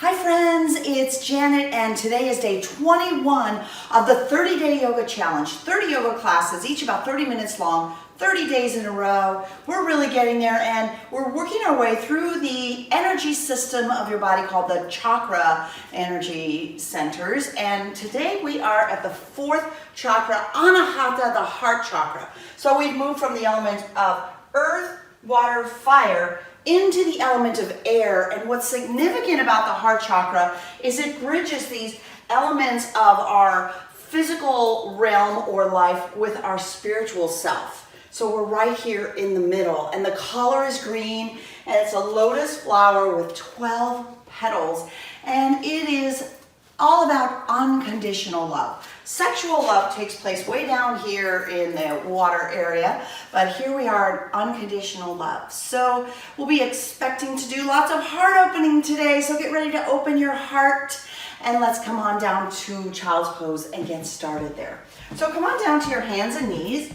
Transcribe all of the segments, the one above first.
Hi friends, it's Janet and today is day 21 of the 30-day yoga challenge. 30 yoga classes, each about 30 minutes long, 30 days in a row. We're really getting there and we're working our way through the energy system of your body called the chakra energy centers. And today we are at the fourth chakra, Anahata, the heart chakra. So we've moved from the element of earth, water, fire, into the element of air. And what's significant about the heart chakra is it bridges these elements of our physical realm or life with our spiritual self. So we're right here in the middle, and the color is green, and it's a lotus flower with 12 petals, and it is all about unconditional love. Sexual love takes place way down here in the water area, but here we are in unconditional love. So we'll be expecting to do lots of heart opening today, so get ready to open your heart, and let's come on down to child's pose and get started there. So come on down to your hands and knees.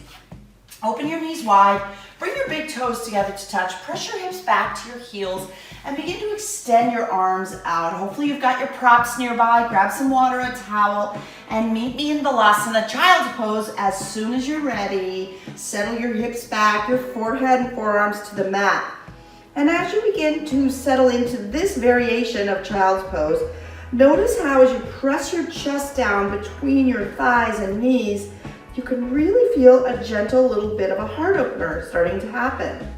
Open your knees wide, bring your big toes together to touch, press your hips back to your heels, and begin to extend your arms out. Hopefully you've got your props nearby. Grab some water, a towel, and meet me in Balasana, child's pose, as soon as you're ready. Settle your hips back, your forehead and forearms to the mat. And as you begin to settle into this variation of child's pose, notice how as you press your chest down between your thighs and knees, you can really feel a gentle little bit of a heart opener starting to happen.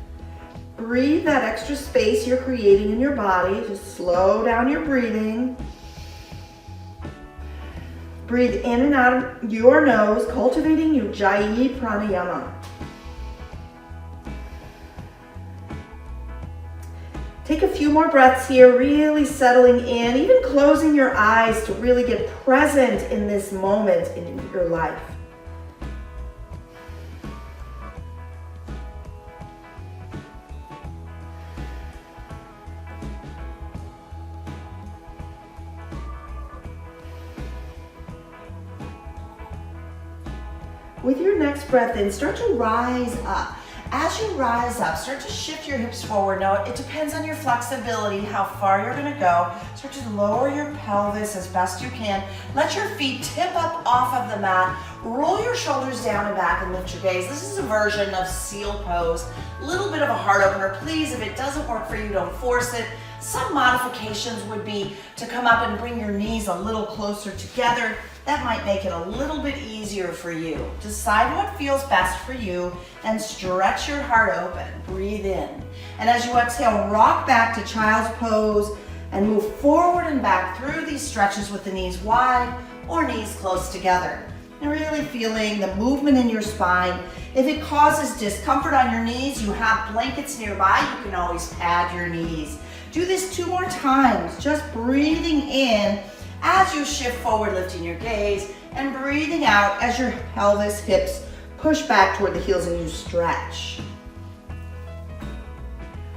Breathe that extra space you're creating in your body. Just slow down your breathing. Breathe in and out of your nose, cultivating Ujjayi Pranayama. Take a few more breaths here, really settling in, even closing your eyes to really get present in this moment in your life. With your next breath in, start to rise up. As you rise up, start to shift your hips forward. Now, it depends on your flexibility, how far you're gonna go. Start to lower your pelvis as best you can. Let your feet tip up off of the mat. Roll your shoulders down and back and lift your gaze. This is a version of seal pose. A little bit of a heart opener. Please, if it doesn't work for you, don't force it. Some modifications would be to come up and bring your knees a little closer together. That might make it a little bit easier for you. Decide what feels best for you and stretch your heart open. Breathe in. And as you exhale, rock back to child's pose and move forward and back through these stretches with the knees wide or knees close together. And really feeling the movement in your spine. If it causes discomfort on your knees, you have blankets nearby. You can always pad your knees. Do this 2 more times, just breathing in as you shift forward, lifting your gaze, and breathing out as your pelvis, hips push back toward the heels and you stretch.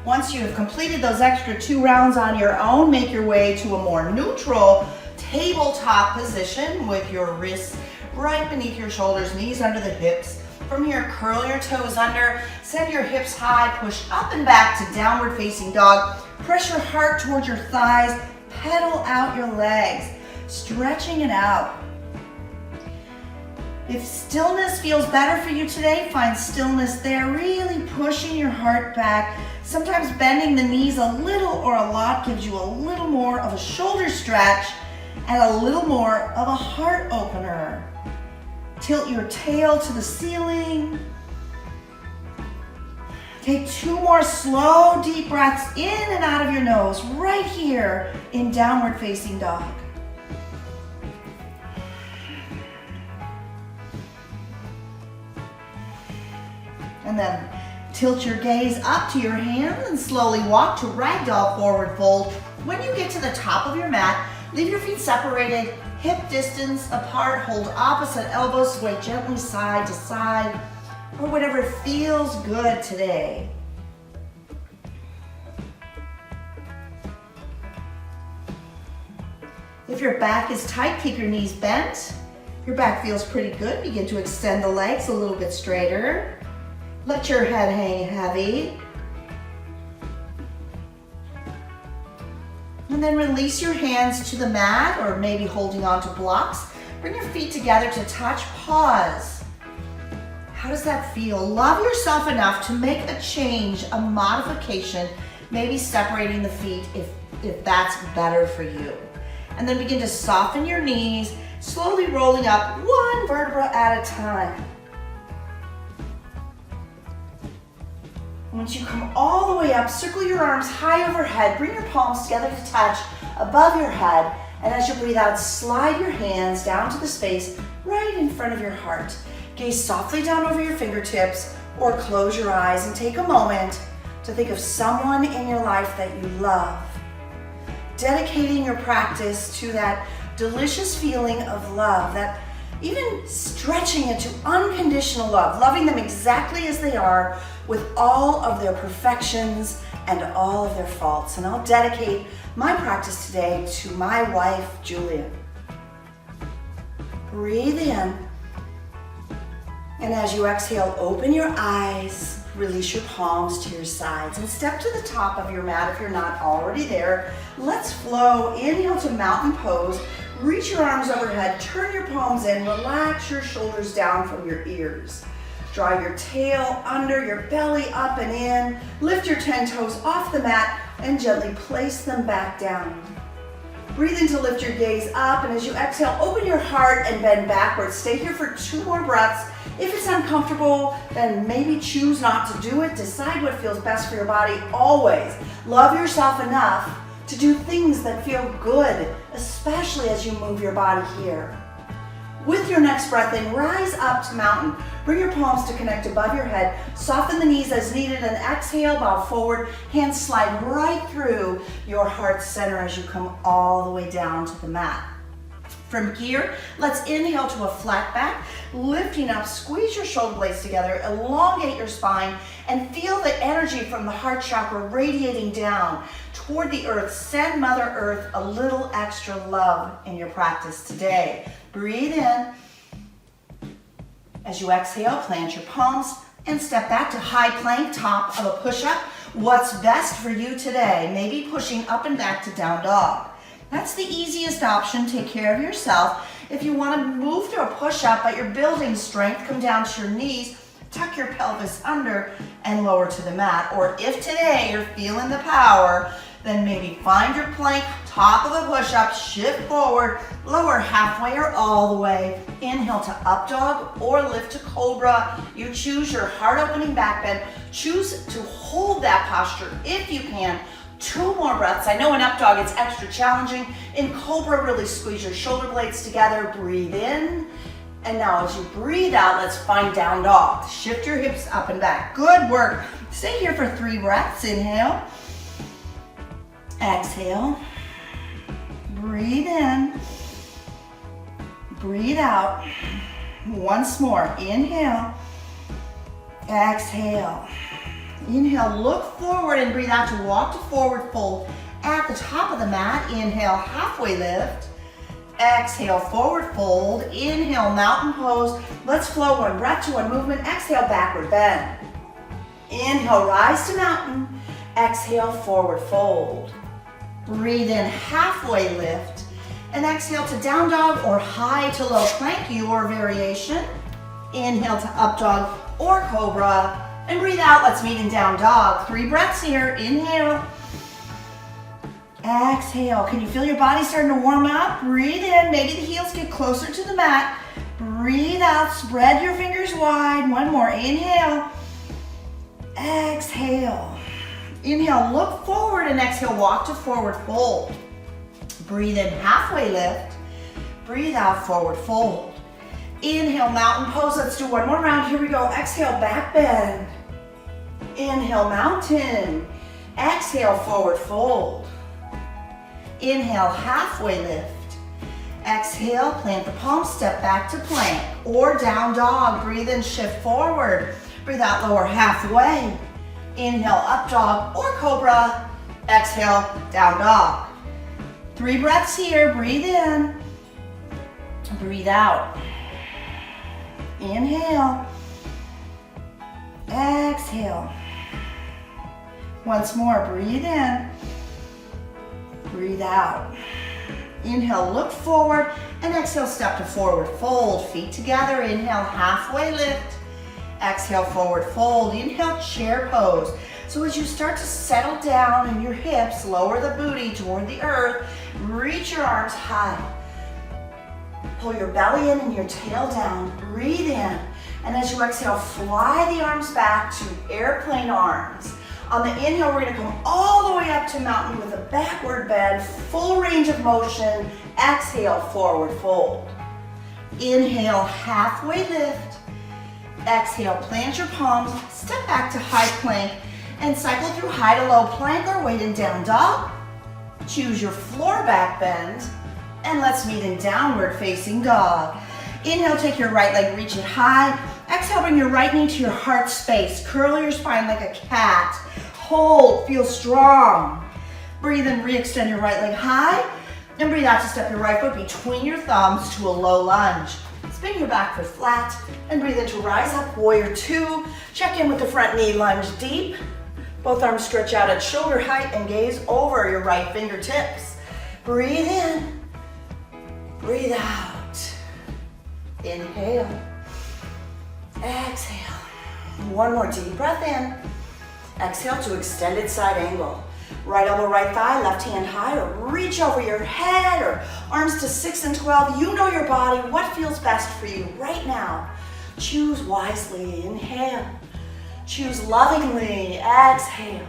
Once you have completed those extra 2 rounds on your own, make your way to a more neutral tabletop position with your wrists right beneath your shoulders, knees under the hips. From here, curl your toes under, send your hips high, push up and back to downward facing dog. Press your heart towards your thighs, pedal out your legs, stretching it out. If stillness feels better for you today, find stillness there, really pushing your heart back. Sometimes bending the knees a little or a lot gives you a little more of a shoulder stretch and a little more of a heart opener. Tilt your tail to the ceiling. Take 2 more slow, deep breaths in and out of your nose, right here in downward facing dog. And then tilt your gaze up to your hands and slowly walk to ragdoll forward fold. When you get to the top of your mat, leave your feet separated, hip distance apart, hold opposite elbows, sway gently side to side, or whatever feels good today. If your back is tight, keep your knees bent. If your back feels pretty good, begin to extend the legs a little bit straighter. Let your head hang heavy. And then release your hands to the mat or maybe holding on to blocks. Bring your feet together to touch. Pause. How does that feel? Love yourself enough to make a change, a modification, maybe separating the feet if that's better for you. And then begin to soften your knees, slowly rolling up one vertebra at a time. Once you come all the way up, circle your arms high overhead. Bring your palms together to touch above your head. And as you breathe out, slide your hands down to the space right in front of your heart. Gaze softly down over your fingertips or close your eyes and take a moment to think of someone in your life that you love. Dedicating your practice to that delicious feeling of love, that even stretching it to unconditional love, loving them exactly as they are with all of their perfections and all of their faults. And I'll dedicate my practice today to my wife, Julia. Breathe in. And as you exhale, open your eyes, release your palms to your sides, and step to the top of your mat if you're not already there. Let's flow. Inhale to mountain pose. Reach your arms overhead, turn your palms in, relax your shoulders down from your ears. Draw your tail under, your belly up and in. Lift your 10 toes off the mat and gently place them back down. Breathe in to lift your gaze up, and as you exhale, open your heart and bend backwards. Stay here for 2 more breaths. If it's uncomfortable, then maybe choose not to do it. Decide what feels best for your body. Always love yourself enough to do things that feel good, especially as you move your body here. With your next breath in, rise up to mountain. Bring your palms to connect above your head. Soften the knees as needed and exhale, bow forward. Hands slide right through your heart center as you come all the way down to the mat. From here, let's inhale to a flat back, lifting up, squeeze your shoulder blades together, elongate your spine, and feel the energy from the heart chakra radiating down toward the earth. Send Mother Earth a little extra love in your practice today. Breathe in. As you exhale, plant your palms and step back to high plank, top of a push-up. What's best for you today? Maybe pushing up and back to down dog. That's the easiest option. Take care of yourself. If you want to move to a push-up but you're building strength, come down to your knees, tuck your pelvis under and lower to the mat. Or if today you're feeling the power, then maybe find your plank, top of a push-up, shift forward, lower halfway or all the way. Inhale to up dog or lift to cobra. You choose your heart-opening back bend. Choose to hold that posture if you can. 2 more breaths. I know in up dog it's extra challenging. In cobra, really squeeze your shoulder blades together. Breathe in. And now as you breathe out, let's find down dog. Shift your hips up and back. Good work. Stay here for 3 breaths. Inhale. Exhale. Breathe in. Breathe out. Once more. Inhale. Exhale. Inhale, look forward and breathe out to walk to forward fold at the top of the mat. Inhale, halfway lift. Exhale, forward fold. Inhale, mountain pose. Let's flow 1 breath to 1 movement. Exhale, backward bend. Inhale, rise to mountain. Exhale, forward fold. Breathe in, halfway lift. And exhale to down dog or high to low plank, your variation. Inhale to up dog or cobra. And breathe out, let's meet in down dog. 3 breaths here, inhale. Exhale, can you feel your body starting to warm up? Breathe in, maybe the heels get closer to the mat. Breathe out, spread your fingers wide. 1 more, inhale. Exhale. Inhale, look forward and exhale, walk to forward fold. Breathe in, halfway lift. Breathe out, forward fold. Inhale, mountain pose. Let's do 1 more round. Here we go. Exhale, back bend. Inhale, mountain. Exhale, forward fold. Inhale, halfway lift. Exhale, plant the palms, step back to plank or down dog. Breathe in, shift forward. Breathe out, lower halfway. Inhale, up dog or cobra. Exhale, down dog. 3 breaths here. Breathe in. Breathe out. Inhale. Exhale. Once more, breathe in. Breathe out. Inhale, look forward, and exhale, step to forward fold. Feet together, inhale, halfway lift. Exhale, forward fold. Inhale, chair pose. So as you start to settle down in your hips, lower the booty toward the earth, reach your arms high. Pull your belly in and your tail down. Breathe in. And as you exhale, fly the arms back to airplane arms. On the inhale, we're gonna come all the way up to mountain with a backward bend, full range of motion. Exhale, forward fold. Inhale, halfway lift. Exhale, plant your palms, step back to high plank, and cycle through high to low plank or weighted down dog. Choose your floor back bend, and let's meet in downward facing dog. Inhale, take your right leg, reach it high. Exhale, bring your right knee to your heart space. Curl your spine like a cat. Hold, feel strong. Breathe in, re-extend your right leg high. And breathe out to step your right foot between your thumbs to a low lunge. Spin your back foot flat and breathe in to rise up, warrior two. Check in with the front knee, lunge deep. Both arms stretch out at shoulder height and gaze over your right fingertips. Breathe in, breathe out. Inhale, exhale. One more deep breath in. Exhale to extended side angle. Right elbow, right thigh, left hand high, or reach over your head, or arms to 6 and 12. You know your body, what feels best for you right now. Choose wisely, inhale. Choose lovingly, exhale.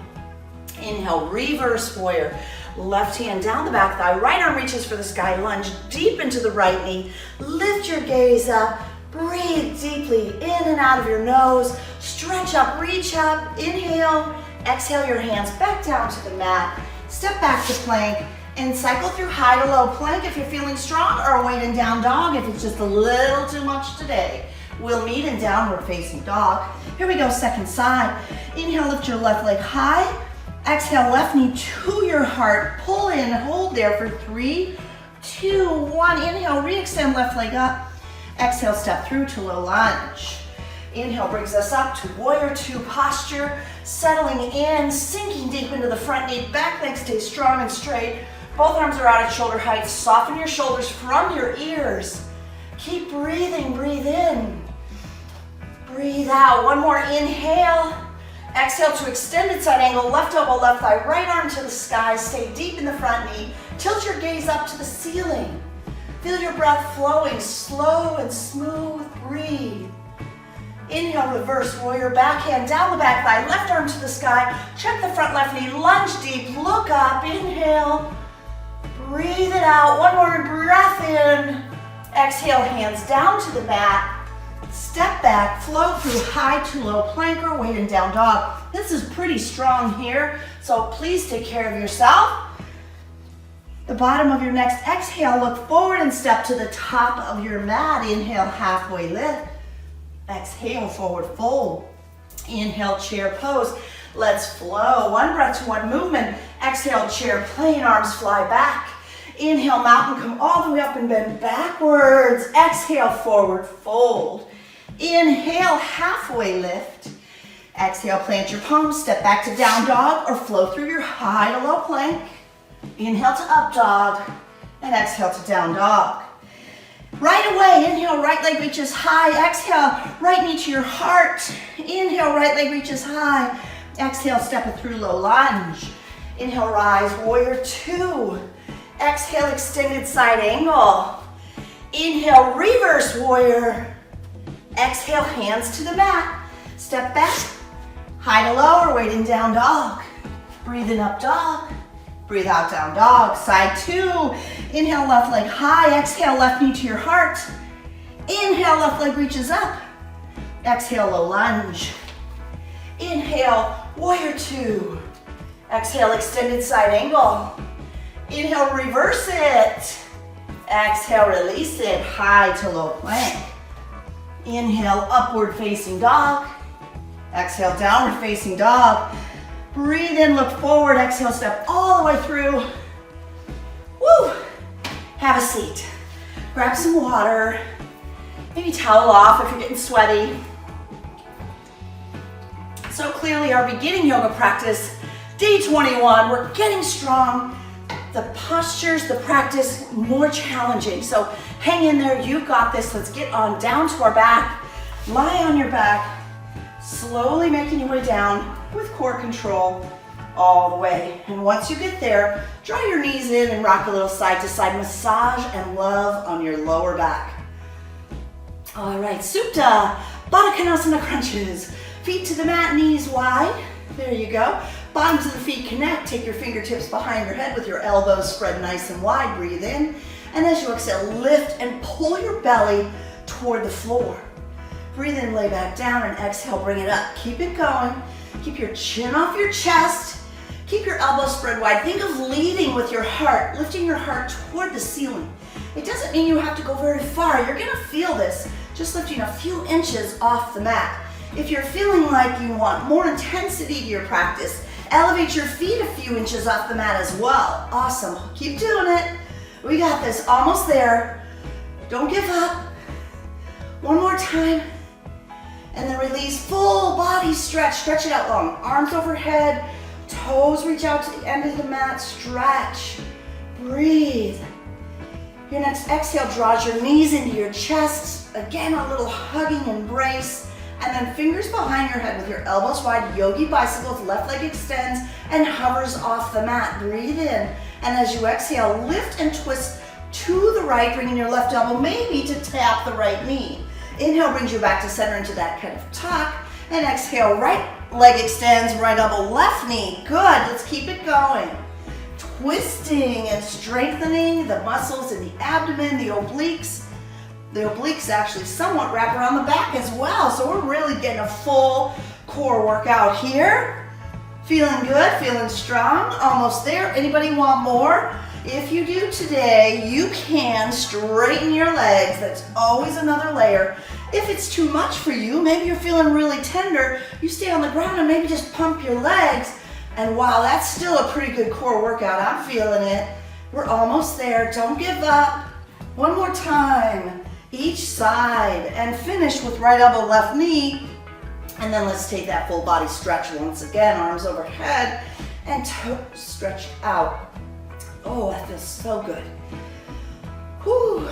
Inhale, reverse warrior. Left hand down the back thigh, right arm reaches for the sky, lunge deep into the right knee. Lift your gaze up, breathe deeply in and out of your nose. Stretch up, reach up, inhale. Exhale your hands back down to the mat. Step back to plank and cycle through high to low plank if you're feeling strong, or weighted down dog if it's just a little too much today. We'll meet in downward facing dog. Here we go, second side. Inhale, lift your left leg high. Exhale, left knee to your heart. Pull in, hold there for 3, 2, 1. Inhale, re-extend left leg up. Exhale, step through to low lunge. Inhale brings us up to warrior two posture. Settling in, sinking deep into the front knee. Back leg stays strong and straight. Both arms are out at shoulder height. Soften your shoulders from your ears. Keep breathing, breathe in. Breathe out, one more inhale. Exhale to extended side angle, left elbow, left thigh, right arm to the sky. Stay deep in the front knee. Tilt your gaze up to the ceiling. Feel your breath flowing, slow and smooth. Breathe. Inhale, reverse warrior, backhand down the back thigh, left arm to the sky. Check the front left knee, lunge deep, look up, inhale. Breathe it out, one more breath in. Exhale, hands down to the mat. Step back, flow through high to low plank or weighted down dog. This is pretty strong here, so please take care of yourself. The bottom of your next exhale, look forward and step to the top of your mat. Inhale, halfway lift. Exhale, forward fold. Inhale, chair pose. Let's flow. One breath to one movement. Exhale, chair plane, arms fly back. Inhale, mountain, come all the way up and bend backwards. Exhale, forward fold. Inhale, halfway lift. Exhale, plant your palms, step back to down dog or flow through your high to low plank. Inhale to up dog and exhale to down dog. Right away, inhale, right leg reaches high. Exhale, right knee to your heart. Inhale, right leg reaches high. Exhale, step it through low lunge. Inhale, rise, warrior two. Exhale, extended side angle. Inhale, reverse warrior. Exhale, hands to the mat. Step back, high to low or weighted down dog. Breathe in up dog. Breathe out down dog. Side two. Inhale, left leg high. Exhale, left knee to your heart. Inhale, left leg reaches up. Exhale, low lunge. Inhale, warrior two. Exhale, extended side angle. Inhale, reverse it. Exhale, release it. High to low plank. Inhale, upward facing dog. Exhale, downward facing dog. Breathe in, look forward. Exhale, step all the way through. Woo! Have a seat. Grab some water. Maybe towel off if you're getting sweaty. So clearly our beginning yoga practice, day 21, we're getting strong. The postures the practice more challenging. So hang in there, you got this. Let's get on down to our back. Lie on your back, slowly making your way down with core control all the way. And once you get there, draw your knees in and rock a little side to side. Massage and love on your lower back. All right, Supta, Baddha Konasana crunches. Feet to the mat, knees wide. There you go. Bottoms of the feet connect. Take your fingertips behind your head with your elbows spread nice and wide. Breathe in. And as you exhale, lift and pull your belly toward the floor. Breathe in, lay back down, and exhale, bring it up. Keep it going. Keep your chin off your chest. Keep your elbows spread wide. Think of leading with your heart, lifting your heart toward the ceiling. It doesn't mean you have to go very far. You're gonna feel this, just lifting a few inches off the mat. If you're feeling like you want more intensity to your practice, elevate your feet a few inches off the mat as well. Awesome, keep doing it. We got this, almost there. Don't give up. One more time. And then release, full body stretch. Stretch it out long. Arms overhead, toes reach out to the end of the mat. Stretch, breathe. Your next exhale draws your knees into your chest. Again, a little hugging embrace. And then fingers behind your head with your elbows wide, yogi bicycles, left leg extends and hovers off the mat. Breathe in. And as you exhale, lift and twist to the right, bringing your left elbow maybe to tap the right knee. Inhale brings you back to center into that kind of tuck. And exhale, right leg extends, right elbow, left knee. Good, let's keep it going. Twisting and strengthening the muscles in the abdomen, the obliques. The obliques actually somewhat wrap around the back as well. So we're really getting a full core workout here. Feeling good, feeling strong, almost there. Anybody want more? If you do today, you can straighten your legs. That's always another layer. If it's too much for you, maybe you're feeling really tender, you stay on the ground and maybe just pump your legs. And wow, that's still a pretty good core workout. I'm feeling it. We're almost there. Don't give up. One more time. Each side, and finish with right elbow, left knee. And then let's take that full body stretch once again, arms overhead and toes stretched out. Oh, that feels so good. Whew.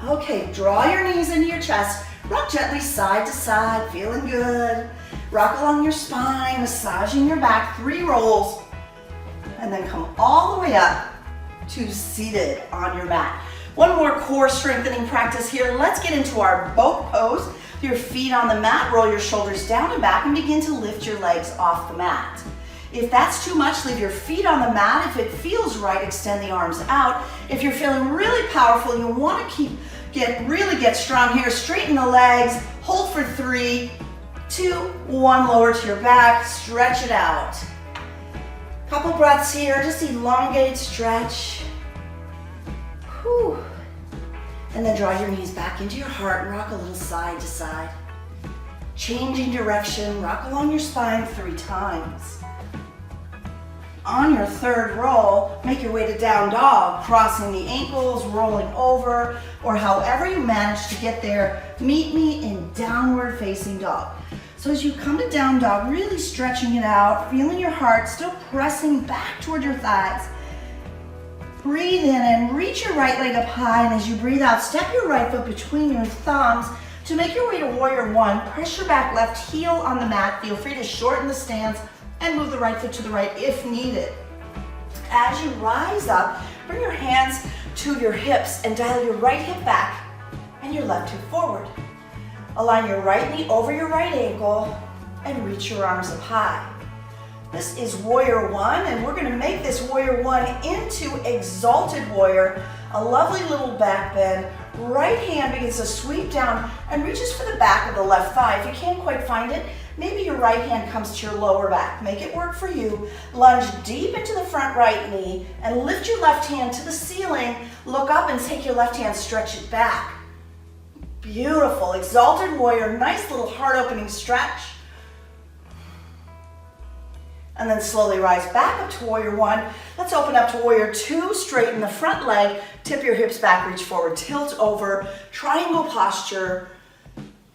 Okay, draw your knees into your chest, rock gently side to side, feeling good. Rock along your spine, massaging your back, 3 rolls, and then come all the way up to seated on your mat. One more core strengthening practice here. Let's get into our boat pose. Your feet on the mat, roll your shoulders down and back and begin to lift your legs off the mat. If that's too much, leave your feet on the mat. If it feels right, extend the arms out. If you're feeling really powerful, you want to really get strong here, straighten the legs, hold for 3, 2, 1, lower to your back, stretch it out. Couple breaths here, just elongate, stretch. Whew. And then draw your knees back into your heart and rock a little side to side. Changing direction, rock along your spine 3 times. On your 3rd roll, make your way to down dog, crossing the ankles, rolling over, or however you manage to get there, meet me in downward facing dog. So as you come to down dog, really stretching it out, feeling your heart, still pressing back toward your thighs. Breathe in and reach your right leg up high, and as you breathe out, step your right foot between your thumbs to make your way to warrior 1. Press your back left heel on the mat. Feel free to shorten the stance and move the right foot to the right if needed. As you rise up, bring your hands to your hips and dial your right hip back and your left hip forward. Align your right knee over your right ankle and reach your arms up high. This is warrior 1, and we're gonna make this warrior 1 into exalted warrior, a lovely little back bend. Right hand begins to sweep down and reaches for the back of the left thigh. If you can't quite find it, maybe your right hand comes to your lower back. Make it work for you. Lunge deep into the front right knee and lift your left hand to the ceiling. Look up and take your left hand, stretch it back. Beautiful, exalted warrior, nice little heart opening stretch. And then slowly rise back up to warrior 1. Let's open up to warrior 2, straighten the front leg, tip your hips back, reach forward, tilt over, triangle posture.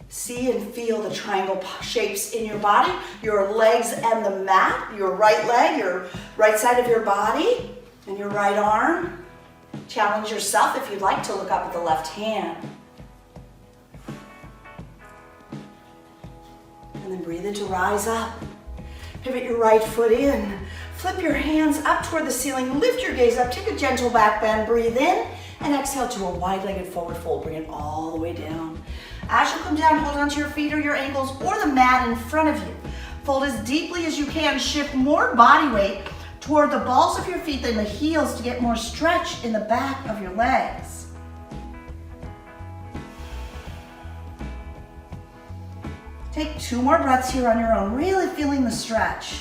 See and feel the triangle shapes in your body, your legs and the mat, your right leg, your right side of your body, and your right arm. Challenge yourself if you'd like to look up at the left hand. And then breathe in to rise up. Pivot your right foot in. Flip your hands up toward the ceiling. Lift your gaze up. Take a gentle back bend. Breathe in and exhale to a wide-legged forward fold. Bring it all the way down. As you come down, hold onto your feet or your ankles or the mat in front of you. Fold as deeply as you can. Shift more body weight toward the balls of your feet than the heels to get more stretch in the back of your legs. Take 2 more breaths here on your own, really feeling the stretch.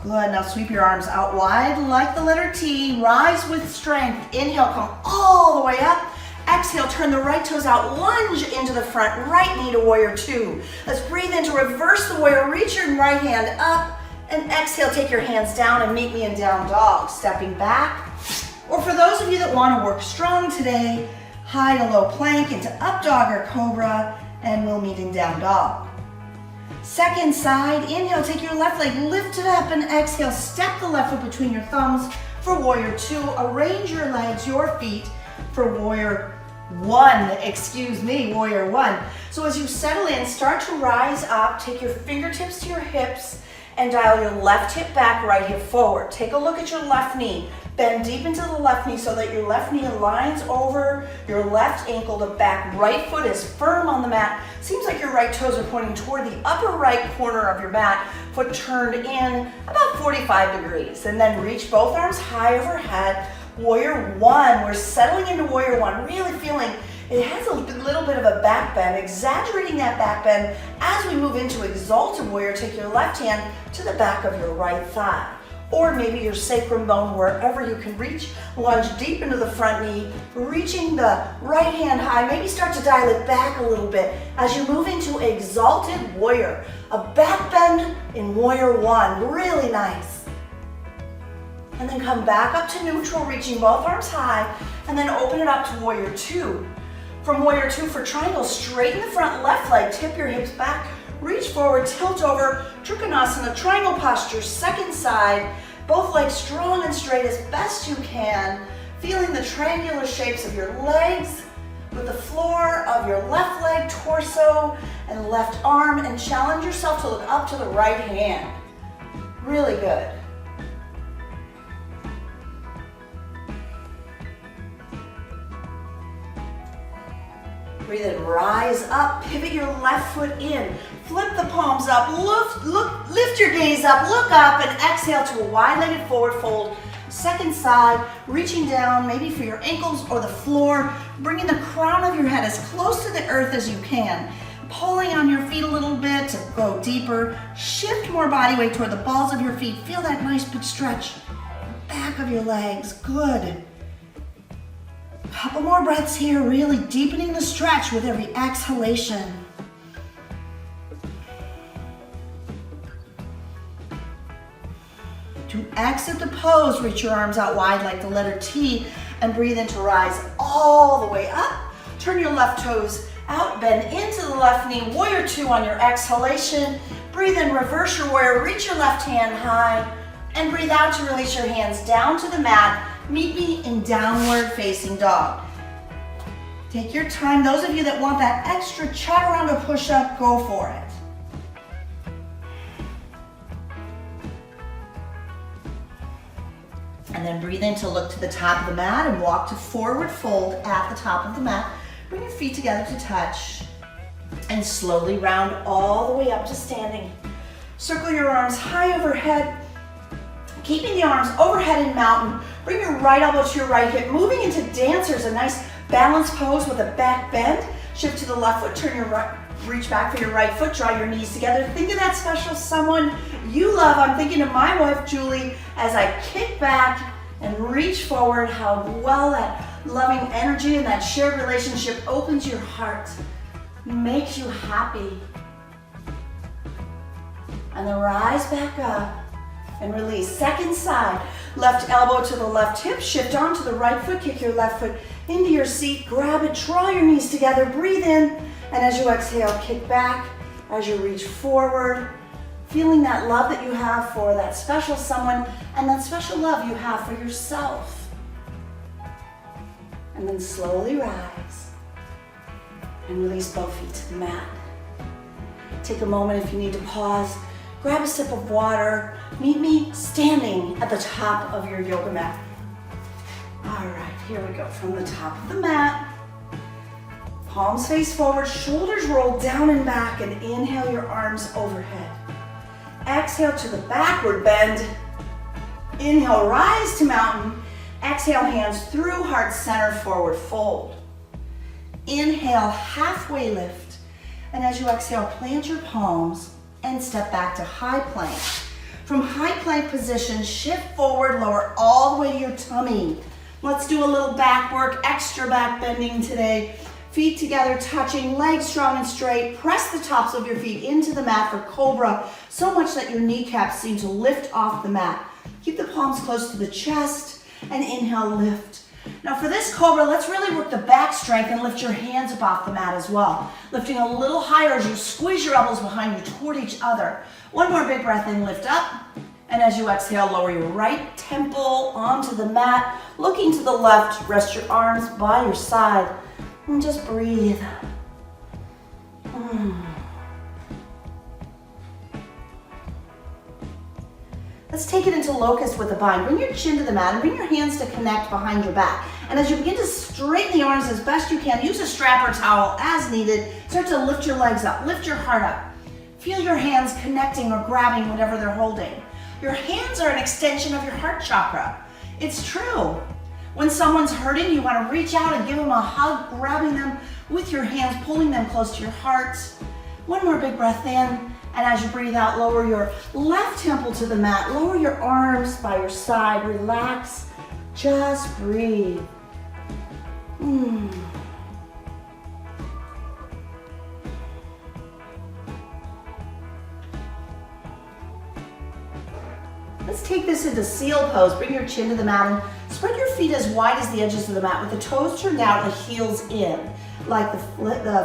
Good, now sweep your arms out wide like the letter T. Rise with strength. Inhale, come all the way up. Exhale, turn the right toes out, lunge into the front, right knee to warrior 2. Let's breathe in to reverse the warrior, reach your right hand up, and exhale, take your hands down and meet me in down dog. Stepping back, or for those of you that want to work strong today, high to low plank into up dog or cobra, and we'll meet in down dog. Second side, inhale, take your left leg, lift it up, and exhale, step the left foot between your thumbs for warrior 2. Arrange your legs, your feet, for warrior 1, warrior 1. So as you settle in, start to rise up, take your fingertips to your hips and dial your left hip back, right hip forward. Take a look at your left knee. Bend deep into the left knee so that your left knee aligns over your left ankle. The back right foot is firm on the mat. Seems like your right toes are pointing toward the upper right corner of your mat. Foot turned in about 45 degrees. And then reach both arms high overhead. Warrior 1, we're settling into warrior 1, really feeling it has a little bit of a back bend, exaggerating that back bend. As we move into exalted warrior, take your left hand to the back of your right thigh, or maybe your sacrum bone, wherever you can reach. Lunge deep into the front knee, reaching the right hand high. Maybe start to dial it back a little bit as you move into exalted warrior. A back bend in warrior 1, really nice. And then come back up to neutral, reaching both arms high, and then open it up to warrior 2. From warrior 2 for triangle, straighten the front left leg, tip your hips back, reach forward, tilt over, Trikonasana, triangle posture, second side, both legs strong and straight as best you can, feeling the triangular shapes of your legs with the floor of your left leg, torso, and left arm, and challenge yourself to look up to the right hand. Really good. Breathe in, rise up, pivot your left foot in, flip the palms up, lift your gaze up, look up, and exhale to a wide-legged forward fold. Second side, reaching down, maybe for your ankles or the floor, bringing the crown of your head as close to the earth as you can. Pulling on your feet a little bit to go deeper. Shift more body weight toward the balls of your feet. Feel that nice big stretch. Back of your legs, good. Couple more breaths here, really deepening the stretch with every exhalation. To exit the pose, reach your arms out wide like the letter T and breathe in to rise all the way up. Turn your left toes out, bend into the left knee, warrior 2 on your exhalation. Breathe in, reverse your warrior, reach your left hand high, and breathe out to release your hands down to the mat. Meet me in downward facing dog. Take your time. Those of you that want that extra chaturanga push-up, go for it. And then breathe in to look to the top of the mat and walk to forward fold at the top of the mat. Bring your feet together to touch and slowly round all the way up to standing. Circle your arms high overhead, keeping the arms overhead in mountain. Bring your right elbow to your right hip, moving into dancers, a nice balanced pose with a back bend. Shift to the left foot, turn your right, reach back for your right foot, draw your knees together. Think of that special someone you love. I'm thinking of my wife, Julie, as I kick back and reach forward, how well that loving energy and that shared relationship opens your heart, makes you happy. And then rise back up and release. Second side, left elbow to the left hip, shift on to the right foot, kick your left foot into your seat, grab it, draw your knees together, breathe in, and as you exhale, kick back as you reach forward, Feeling that love that you have for that special someone and that special love you have for yourself. And then slowly rise and release both feet to the mat. Take a moment if you need to pause. Grab a sip of water. Meet me standing at the top of your yoga mat. All right, here we go. From the top of the mat, palms face forward, shoulders roll down and back, and inhale your arms overhead. Exhale to the backward bend. Inhale, rise to mountain. Exhale, hands through heart center, forward fold. Inhale, halfway lift. And as you exhale, plant your palms and step back to high plank. From high plank position, shift forward, lower all the way to your tummy. Let's do a little back work, extra back bending today. Feet together, touching, legs strong and straight. Press the tops of your feet into the mat for cobra, so much that your kneecaps seem to lift off the mat. Keep the palms close to the chest and inhale, lift. Now for this cobra, let's really work the back strength and lift your hands up off the mat as well. Lifting a little higher as you squeeze your elbows behind you toward each other. One more big breath in, lift up. And as you exhale, lower your right temple onto the mat. Looking to the left, rest your arms by your side. And just breathe. Let's take it into locust with a bind. Bring your chin to the mat and bring your hands to connect behind your back. And as you begin to straighten the arms as best you can, use a strap or towel as needed. Start to lift your legs up, lift your heart up. Feel your hands connecting or grabbing whatever they're holding. Your hands are an extension of your heart chakra. It's true. When someone's hurting, you want to reach out and give them a hug, grabbing them with your hands, pulling them close to your heart. One more big breath in, and as you breathe out, lower your left temple to the mat. Lower your arms by your side. Relax. Just breathe. Let's take this into seal pose. Bring your chin to the mat and spread your feet as wide as the edges of the mat with the toes turned out and the heels in, like the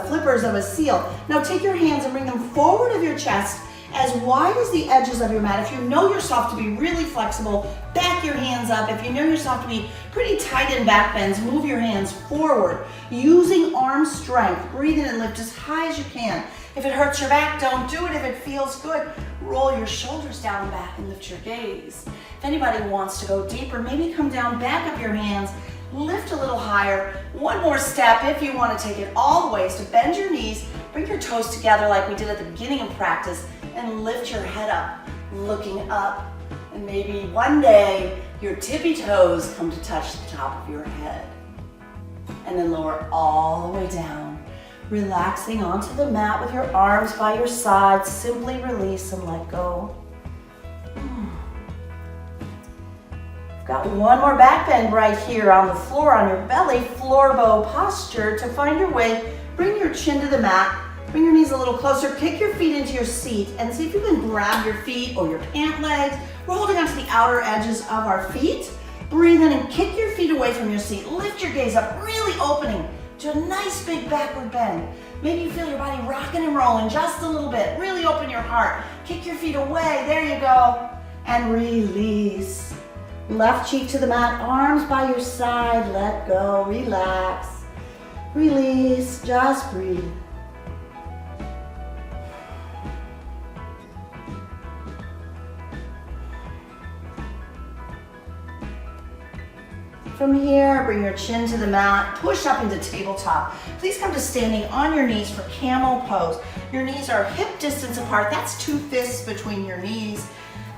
flippers of a seal. Now take your hands and bring them forward of your chest as wide as the edges of your mat. If you know yourself to be really flexible, back your hands up. If you know yourself to be pretty tight in back bends, move your hands forward. Using arm strength, breathe in and lift as high as you can. If it hurts your back, don't do it. If it feels good, roll your shoulders down and back and lift your gaze. If anybody wants to go deeper, maybe come down, back up your hands, lift a little higher. One more step if you want to take it all the way, so bend your knees, bring your toes together like we did at the beginning of practice, and lift your head up, looking up. And maybe one day your tippy toes come to touch the top of your head. And then lower all the way down. Relaxing onto the mat with your arms by your side. Simply release and let go. Got one more back bend right here on the floor, on your belly, floor bow posture. To find your way, bring your chin to the mat. Bring your knees a little closer. Kick your feet into your seat and see if you can grab your feet or your pant legs. We're holding onto the outer edges of our feet. Breathe in and kick your feet away from your seat. Lift your gaze up, really opening to a nice big backward bend. Maybe you feel your body rocking and rolling just a little bit. Really open your heart. Kick your feet away. There you go. And release. Left cheek to the mat, arms by your side. Let go. Relax. Release. Just breathe. From here, bring your chin to the mat, push up into tabletop. Please come to standing on your knees for camel pose. Your knees are hip distance apart. That's 2 fists between your knees.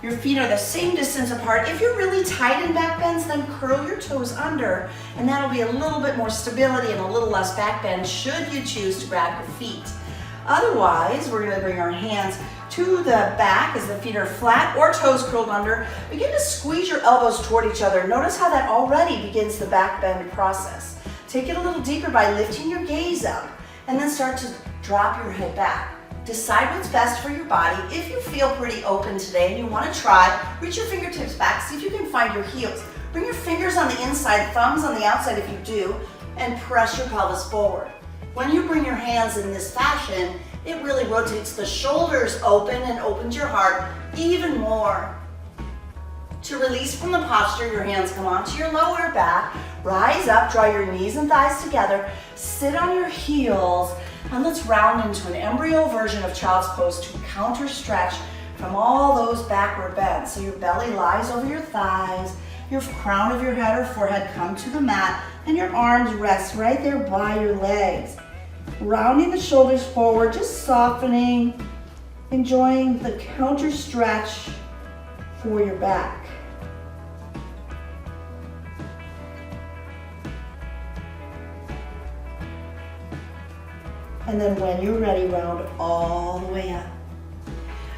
Your feet are the same distance apart. If you're really tight in back bends, then curl your toes under, and that'll be a little bit more stability and a little less back bend should you choose to grab your feet. Otherwise, we're gonna bring our hands to the back as the feet are flat or toes curled under. Begin to squeeze your elbows toward each other. Notice how that already begins the back bend process. Take it a little deeper by lifting your gaze up and then start to drop your head back. Decide what's best for your body. If you feel pretty open today and you want to try, reach your fingertips back, see if you can find your heels. Bring your fingers on the inside, thumbs on the outside if you do, and press your pelvis forward. When you bring your hands in this fashion, It really rotates the shoulders open and opens your heart even more. To release from the posture, your hands come onto your lower back. Rise up, draw your knees and thighs together. Sit on your heels, and let's round into an embryo version of child's pose to counter stretch from all those backward bends. So your belly lies over your thighs, your crown of your head or forehead come to the mat, and your arms rest right there by your legs. Rounding the shoulders forward, just softening, enjoying the counter stretch for your back. And then when you're ready, round all the way up.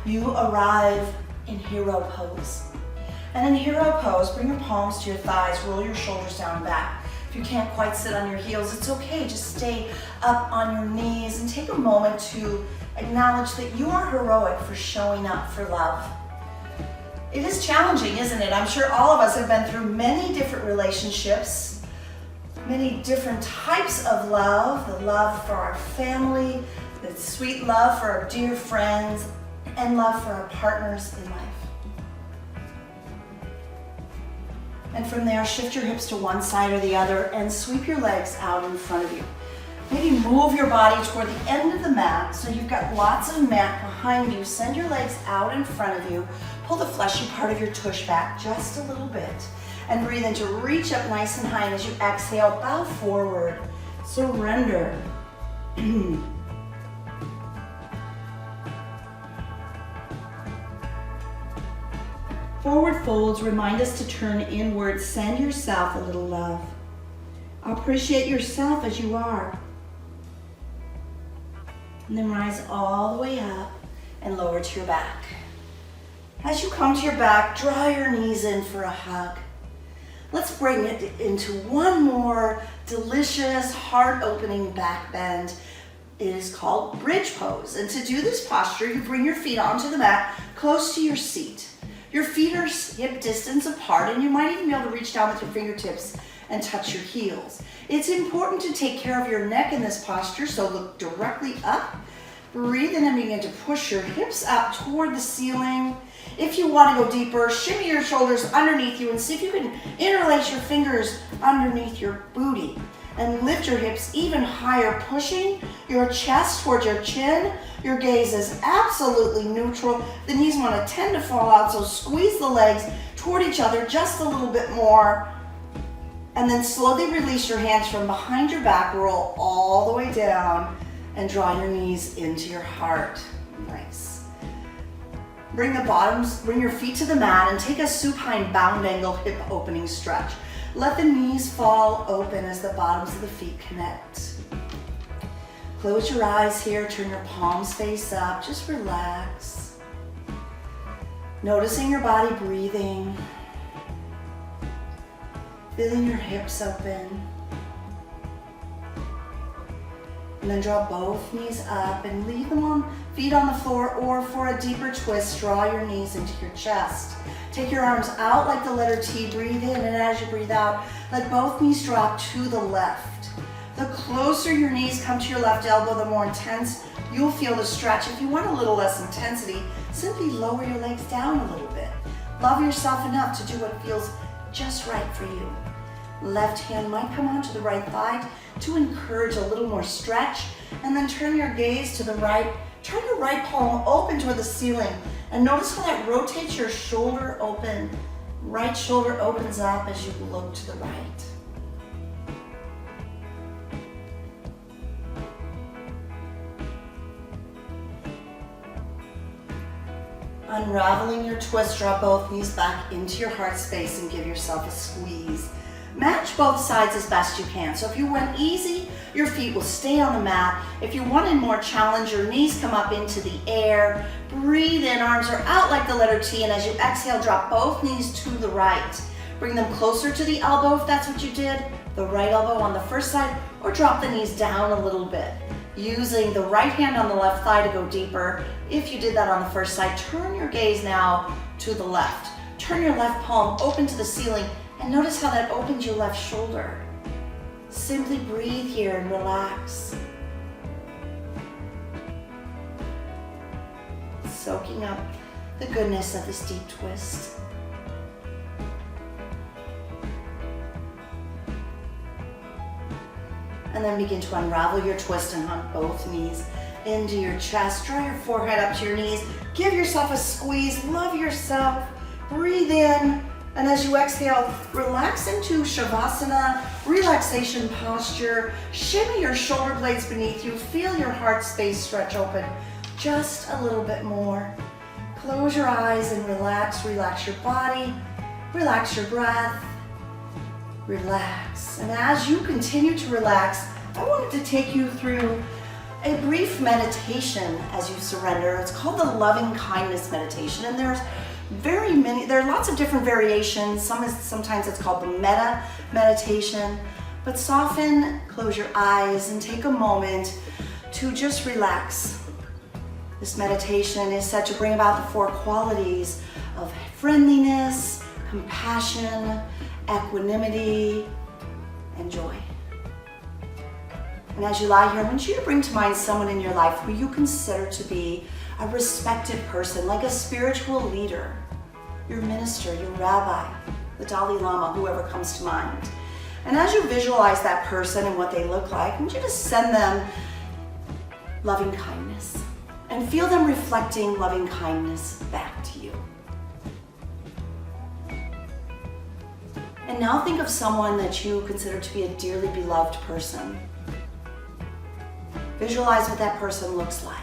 You arrive in hero pose. And in hero pose, bring your palms to your thighs, roll your shoulders down and back. If you can't quite sit on your heels, it's okay. Just stay up on your knees and take a moment to acknowledge that you are heroic for showing up for love. It is challenging, isn't it? I'm sure all of us have been through many different relationships, many different types of love, the love for our family, the sweet love for our dear friends, and love for our partners in life. And from there, shift your hips to one side or the other and sweep your legs out in front of you. Maybe move your body toward the end of the mat so you've got lots of mat behind you. Send your legs out in front of you. Pull the fleshy part of your tush back just a little bit. And breathe in to reach up nice and high. And as you exhale, bow forward. Surrender. Forward folds remind us to turn inward. Send yourself a little love. Appreciate yourself as you are. And then rise all the way up and lower to your back. As you come to your back, draw your knees in for a hug. Let's bring it into one more delicious, heart-opening back bend. It is called bridge pose. And to do this posture, you bring your feet onto the mat close to your seat. Your feet are hip distance apart, and you might even be able to reach down with your fingertips and touch your heels. It's important to take care of your neck in this posture, so look directly up. Breathe in and begin to push your hips up toward the ceiling. If you want to go deeper, shimmy your shoulders underneath you and see if you can interlace your fingers underneath your booty. And lift your hips even higher, pushing your chest towards your chin. Your gaze is absolutely neutral. The knees want to tend to fall out, so squeeze the legs toward each other just a little bit more. And then slowly release your hands from behind your back, roll all the way down, and draw your knees into your heart. Nice. Bring your feet to the mat and take a supine bound angle hip opening stretch. Let the knees fall open as the bottoms of the feet connect. Close your eyes here, turn your palms face up, just relax. Noticing your body breathing. Feeling your hips open. And then draw both knees up and leave them on feet on the floor, or for a deeper twist, draw your knees into your chest. Take your arms out like the letter T, breathe in, and as you breathe out, let both knees drop to the left. The closer your knees come to your left elbow, the more intense you'll feel the stretch. If you want a little less intensity, simply lower your legs down a little bit. Love yourself enough to do what feels just right for you. Left hand might come onto the right thigh to encourage a little more stretch, and then turn your gaze to the right. Turn your right palm open toward the ceiling, and notice how that rotates your shoulder open. Right shoulder opens up as you look to the right. Unraveling your twist, draw both knees back into your heart space and give yourself a squeeze. Match both sides as best you can. So if you went easy, your feet will stay on the mat. If you wanted more challenge, your knees come up into the air. Breathe in, arms are out like the letter T, and as you exhale, drop both knees to the right. Bring them closer to the elbow if that's what you did, the right elbow on the first side, or drop the knees down a little bit. Using the right hand on the left thigh to go deeper. If you did that on the first side, turn your gaze now to the left. Turn your left palm open to the ceiling, and notice how that opens your left shoulder. Simply breathe here and relax. soaking up the goodness of this deep twist. And then begin to unravel your twist and hug both knees into your chest. Draw your forehead up to your knees. Give yourself a squeeze. Love yourself. Breathe in. And as you exhale, relax into Shavasana, relaxation posture. Shimmy your shoulder blades beneath you. Feel your heart space stretch open just a little bit more. Close your eyes and relax. Relax your body. Relax your breath. Relax. And as you continue to relax, I wanted to take you through a brief meditation as you surrender. It's called the loving kindness meditation, and there are lots of different variations. Sometimes it's called the metta meditation, but soften, close your eyes, and take a moment to just relax. This meditation is set to bring about the 4 qualities of friendliness, compassion, equanimity, and joy. And as you lie here, I want you to bring to mind someone in your life who you consider to be a respected person, like a spiritual leader, your minister, your rabbi, the Dalai Lama, whoever comes to mind. And as you visualize that person and what they look like, I want you to send them loving kindness and feel them reflecting loving kindness back to you. And now think of someone that you consider to be a dearly beloved person. Visualize what that person looks like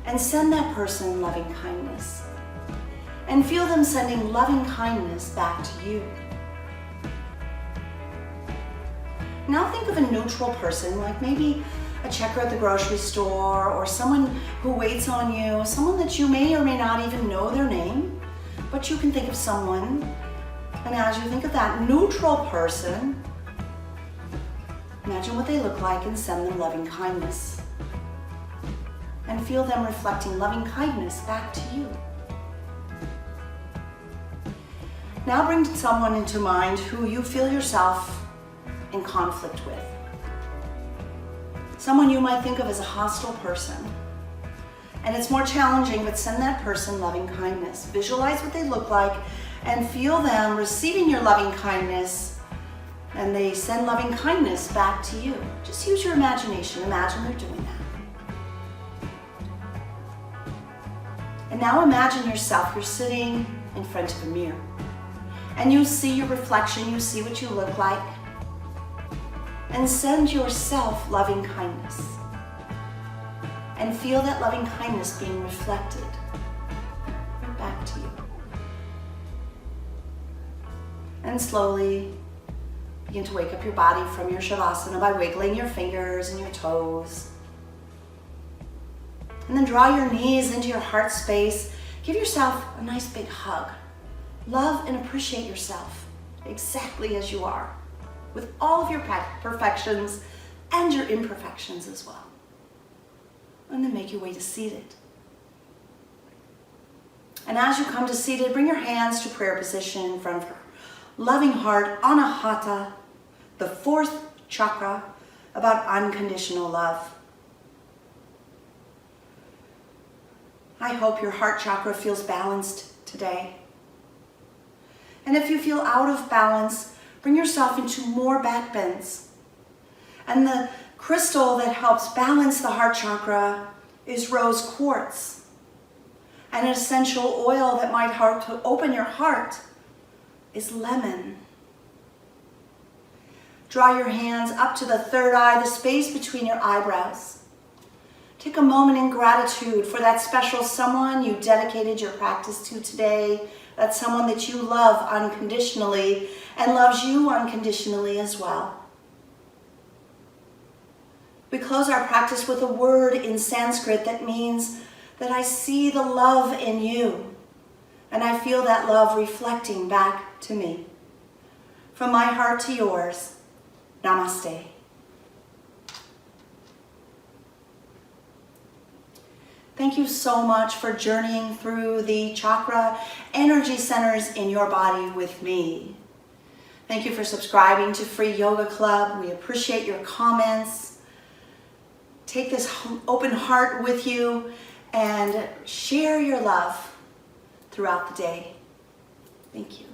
and send that person loving kindness. And feel them sending loving kindness back to you. Now think of a neutral person, like maybe a checker at the grocery store or someone who waits on you, someone that you may or may not even know their name, but you can think of someone. And as you think of that neutral person, imagine what they look like and send them loving kindness. And feel them reflecting loving kindness back to you. Now bring someone into mind who you feel yourself in conflict with. Someone you might think of as a hostile person. And it's more challenging, but send that person loving kindness. Visualize what they look like and feel them receiving your loving kindness, and they send loving kindness back to you. Just use your imagination. Imagine they're doing that. And now imagine yourself, you're sitting in front of a mirror, and you see your reflection, you see what you look like, and send yourself loving kindness. And feel that loving kindness being reflected back to you. And slowly begin to wake up your body from your Shavasana by wiggling your fingers and your toes. And then draw your knees into your heart space. Give yourself a nice big hug. Love and appreciate yourself exactly as you are, with all of your perfections and your imperfections as well. And then make your way to seated. And as you come to seated, bring your hands to prayer position in front of your loving heart, Anahata, the 4th chakra, about unconditional love. I hope your heart chakra feels balanced today. And if you feel out of balance, bring yourself into more back bends. And the crystal that helps balance the heart chakra is rose quartz. And an essential oil that might help to open your heart is lemon. Draw your hands up to the 3rd eye, the space between your eyebrows. Take a moment in gratitude for that special someone you dedicated your practice to today, that someone that you love unconditionally and loves you unconditionally as well. We close our practice with a word in Sanskrit that means that I see the love in you, and I feel that love reflecting back to me. From my heart to yours, namaste. Thank you so much for journeying through the chakra energy centers in your body with me. Thank you for subscribing to Free Yoga Club. We appreciate your comments. Take this open heart with you and share your love throughout the day. Thank you.